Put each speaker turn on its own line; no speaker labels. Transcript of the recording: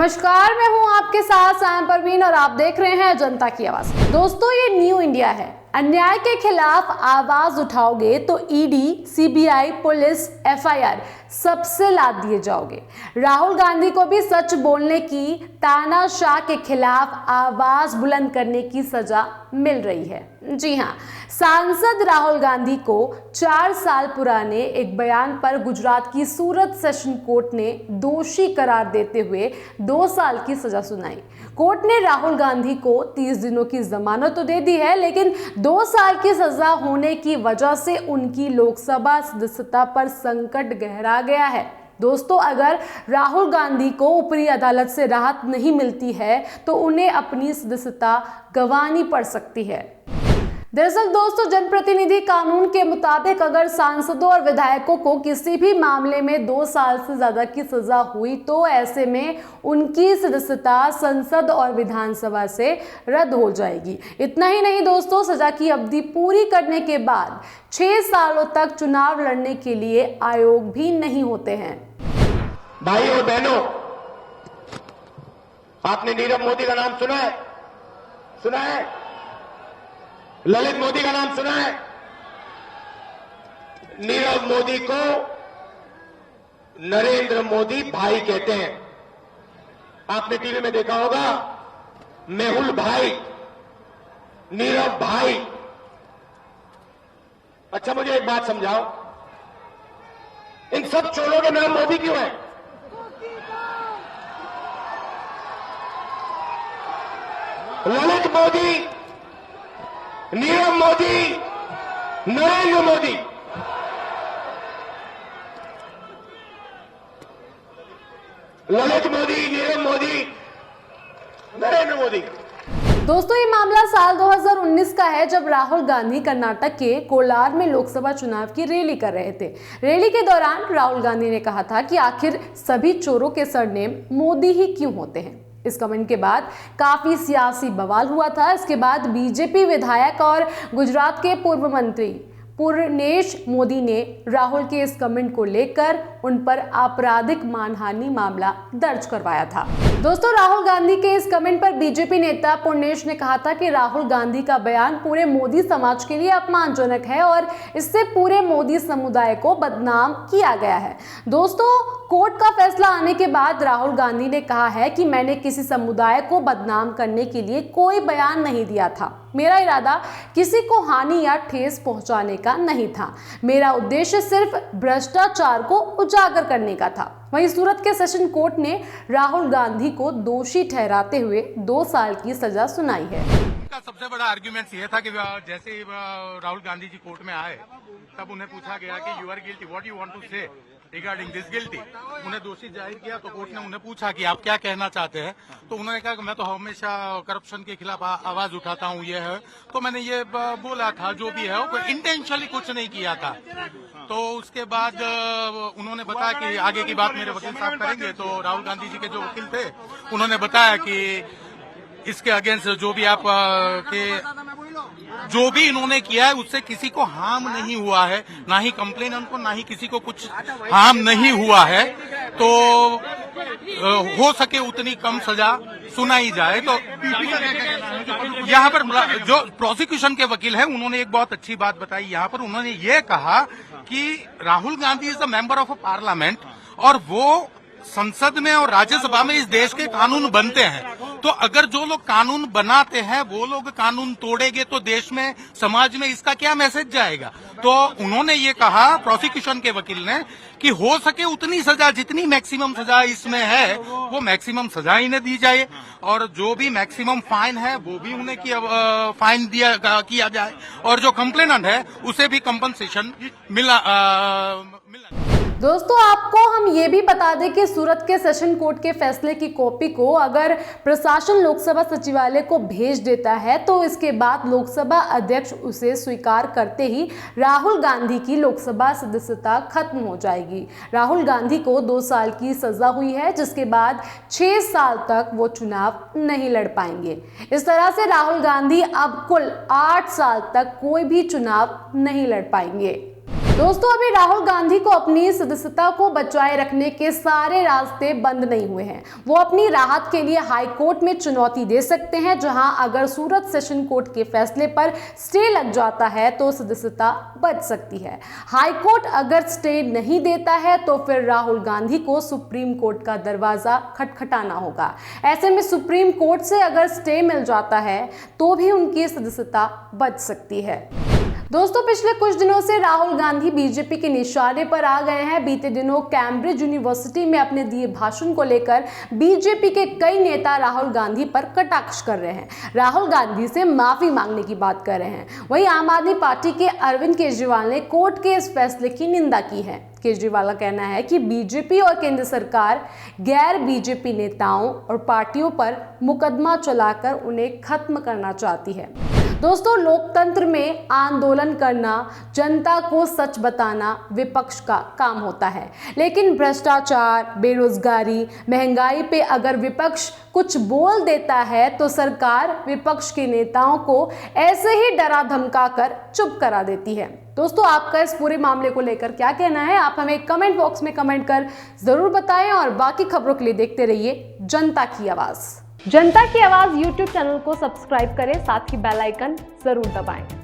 नमस्कार, मैं हूं आपके साथ सायम परवीन और आप देख रहे हैं जनता की आवाज। दोस्तों, ये न्यू इंडिया है। अन्याय के खिलाफ आवाज उठाओगे तो ईडी, सीबीआई, पुलिस, एफआईआर सबसे लाद दिए जाओगे। राहुल गांधी को भी सच बोलने की, तानाशाह के खिलाफ आवाज बुलंद करने की सजा मिल रही है। जी हां, सांसद राहुल गांधी को 4 साल पुराने एक बयान पर गुजरात की सूरत सेशन कोर्ट ने दोषी करार देते हुए 2 साल की सजा सुनाई। कोर्ट ने राहुल गांधी को 30 दिनों की जमानत तो दे दी है, लेकिन 2 साल की सजा होने की वजह से उनकी लोकसभा सदस्यता पर संकट गहरा गया है। दोस्तों, अगर राहुल गांधी को ऊपरी अदालत से राहत नहीं मिलती है तो उन्हें अपनी सदस्यता गंवानी पड़ सकती है। दरअसल दोस्तों, जनप्रतिनिधि कानून के मुताबिक अगर सांसदों और विधायकों को किसी भी मामले में 2 साल से ज्यादा की सजा हुई तो ऐसे में उनकी सदस्यता संसद और विधानसभा से रद्द हो जाएगी। इतना ही नहीं दोस्तों, सजा की अवधि पूरी करने के बाद 6 सालों तक चुनाव लड़ने के लिए आयोग भी नहीं होते हैं।
भाई और बहनों, आपने नीरव मोदी का नाम सुना है? सुना है? ललित मोदी का नाम सुना है? नीरव मोदी को नरेंद्र मोदी भाई कहते हैं। आपने टीवी में देखा होगा, मेहुल भाई, नीरव भाई। अच्छा, मुझे एक बात समझाओ, इन सब चोरों के नाम मोदी क्यों है? ललित मोदी, नीरव मोदी, नरेंद्र मोदी। ललित मोदी, नीरव मोदी, नरेंद्र मोदी।
दोस्तों, ये मामला साल 2019 का है, जब राहुल गांधी कर्नाटक के कोलार में लोकसभा चुनाव की रैली कर रहे थे। रैली के दौरान राहुल गांधी ने कहा था कि आखिर सभी चोरों के सरनेम मोदी ही क्यों होते हैं। इस कमेंट के बाद काफी सियासी बवाल हुआ था। इसके बाद बीजेपी विधायक और गुजरात के पूर्व मंत्री पूर्णेश मोदी ने राहुल के इस कमेंट को लेकर उन पर आपराधिक मानहानि मामला दर्ज करवाया था। दोस्तों, राहुल गांधी के इस कमेंट पर बीजेपी नेता पूर्णेश ने कहा था कि राहुल गांधी का बयान पूरे मोदी समाज के लिए अपमानजनक है और इससे पूरे मोदी समुदाय को बदनाम किया गया है। दोस्तों, कोर्ट का फैसला आने के बाद राहुल गांधी ने कहा है कि मैंने किसी समुदाय को बदनाम करने के लिए कोई बयान नहीं दिया था। मेरा इरादा किसी को हानि या ठेस पहुंचाने का नहीं था। मेरा उद्देश्य सिर्फ भ्रष्टाचार को उजागर करने का था। वहीं सूरत के सेशन कोर्ट ने राहुल गांधी को दोषी ठहराते हुए 2 साल की सजा सुनाई है।
का सबसे बड़ा आर्ग्यूमेंट ये था कि जैसे ही राहुल गांधी जी कोर्ट में आए तब उन्हें पूछा गया कि you are guilty, what you want to say regarding this guilty. उन्हें दोषी जाहिर किया तो कोर्ट ने उन्हें पूछा कि आप क्या कहना चाहते हैं, तो उन्होंने कहा कि मैं तो हमेशा करप्शन के खिलाफ आवाज उठाता हूँ, ये है। तो मैंने ये बोला था, जो भी है वो इंटेंशनली कुछ नहीं किया था। तो उसके बाद उन्होंने बताया कि आगे की बात मेरे वकील साहब करेंगे। तो राहुल गांधी जी के जो वकील थे उन्होंने बताया कि इसके अगेंस्ट जो भी आप जो भी इन्होंने किया है उससे किसी को हार्म नहीं हुआ है, ना ही कंप्लेनेंट को, ना ही किसी को कुछ हार्म नहीं हुआ है। तो हो सके उतनी कम सजा सुनाई जाए। तो यहाँ पर जो प्रोसिक्यूशन के वकील हैं उन्होंने एक बहुत अच्छी बात बताई। यहाँ पर उन्होंने ये कहा कि Rahul Gandhi is a member of a parliament और वो संसद में और राज्यसभा में इस देश के कानून बनते हैं। तो अगर जो लोग कानून बनाते हैं वो लोग कानून तोड़ेंगे तो देश में, समाज में इसका क्या मैसेज जाएगा। तो उन्होंने ये कहा, प्रोसिक्यूशन के वकील ने, कि हो सके उतनी सजा, जितनी मैक्सिमम सजा इसमें है वो मैक्सिमम सजा इन्हें दी जाए और जो भी मैक्सिमम फाइन है वो भी उन्हें फाइन किया जाए और जो कंप्लेनेंट है उसे भी कंपनसेशन मिला।
दोस्तों, आपको हम ये भी बता दें कि सूरत के सेशन कोर्ट के फैसले की कॉपी को अगर प्रशासन लोकसभा सचिवालय को भेज देता है तो इसके बाद लोकसभा अध्यक्ष उसे स्वीकार करते ही राहुल गांधी की लोकसभा सदस्यता खत्म हो जाएगी। राहुल गांधी को 2 साल की सजा हुई है, जिसके बाद 6 साल तक वो चुनाव नहीं लड़ पाएंगे। इस तरह से राहुल गांधी अब कुल 8 साल तक कोई भी चुनाव नहीं लड़ पाएंगे। दोस्तों, अभी राहुल गांधी को अपनी सदस्यता को बचाए रखने के सारे रास्ते बंद नहीं हुए हैं। वो अपनी राहत के लिए हाई कोर्ट में चुनौती दे सकते हैं, जहां अगर सूरत सेशन कोर्ट के फैसले पर स्टे लग जाता है तो सदस्यता बच सकती है। हाई कोर्ट अगर स्टे नहीं देता है तो फिर राहुल गांधी को सुप्रीम कोर्ट का दरवाजा खटखटाना होगा। ऐसे में सुप्रीम कोर्ट से अगर स्टे मिल जाता है तो भी उनकी सदस्यता बच सकती है। दोस्तों, पिछले कुछ दिनों से राहुल गांधी बीजेपी के निशाने पर आ गए हैं। बीते दिनों कैम्ब्रिज यूनिवर्सिटी में अपने दिए भाषण को लेकर बीजेपी के कई नेता राहुल गांधी पर कटाक्ष कर रहे हैं, राहुल गांधी से माफी मांगने की बात कर रहे हैं। वहीं आम आदमी पार्टी के अरविंद केजरीवाल ने कोर्ट के इस फैसले की निंदा की है। केजरीवाल का कहना है कि बीजेपी और केंद्र सरकार गैर बीजेपी नेताओं और पार्टियों पर मुकदमा चलाकर उन्हें खत्म करना चाहती है। दोस्तों, लोकतंत्र में आंदोलन करना, जनता को सच बताना विपक्ष का काम होता है, लेकिन भ्रष्टाचार, बेरोजगारी, महंगाई पे अगर विपक्ष कुछ बोल देता है तो सरकार विपक्ष के नेताओं को ऐसे ही डरा धमका कर चुप करा देती है। दोस्तों, आपका इस पूरे मामले को लेकर क्या कहना है? आप हमें कमेंट बॉक्स में कमेंट कर जरूर बताएं और बाकी खबरों के लिए देखते रहिए जनता की आवाज। जनता की आवाज YouTube चैनल को सब्सक्राइब करें, साथ ही बेल आइकन जरूर दबाएं।